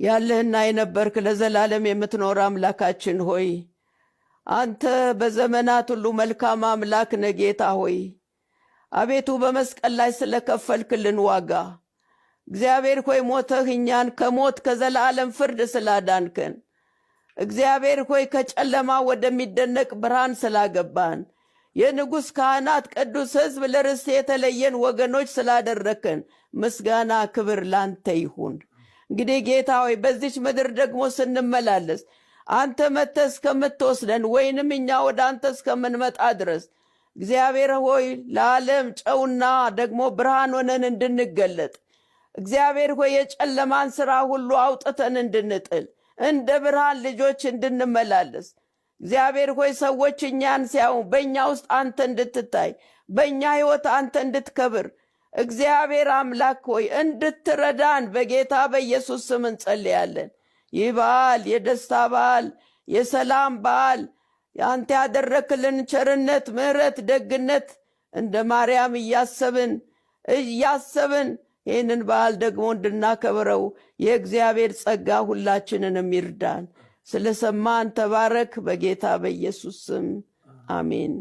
ያለህና የነበርክ ለዘላለም የምትኖር አምላካችን ሆይ አንተ በዘመናት ሁሉ መልካም አምላክ ነህ ጌታ ሆይ አቤቱ በመስቀል ላይ ስለከፈልክልን ዋጋ እግዚአብሔር ሆይ ሞተህ እኛን ከሞት ከዘላለም ፍርድ ስላዳንከን እግዚአብሔር ሆይ ከጨለማ ወደሚደነቅ ብርሃን ስላገባን የንጉሥ ካህናት ቅዱስ ሕዝብ ለርስት የተለየን ወገኖች ስላደረከን ምስጋና ክብር ላንተ ይሁን። እንግዲህ ጌታ ሆይ በዚች ምድር ደግሞ ስንመላለስ አንተ መጥተህ እስከምትወስደን ወይንም እኛ ወደ አንተ እስከምንመጣ ድረስ እግዚአብሔር ሆይ ለዓለም ጨውና ደግሞ ብርሃን ሆነን እንድንገለጥ እግዚአብሔር ሆይ የጨለማን ሥራ ሁሉ አውጥተን እንድንጥል እንደ ብርሃን ልጆች እንድንመላለስ እግዚአብሔር ሆይ ሰዎች እኛን ሲያዩ በእኛ ውስጥ አንተ እንድትታይ በእኛ ሕይወት አንተ እንድትከብር እግዚአብሔር አምላክ ሆይ እንድትረዳን በጌታ በኢየሱስ ስም እንጸልያለን። ይህ በዓል የደስታ በዓል የሰላም በዓል አንተ ያደረክልን ቸርነት ምሕረት ደግነት እንደ ማርያም እያሰብን ይህንን በዓል ደግሞ እንድናከብረው የእግዚአብሔር ጸጋ ሁላችንንም ይርዳን። ስለሰማን ተባረክ በጌታ በኢየሱስ ስም አሜን።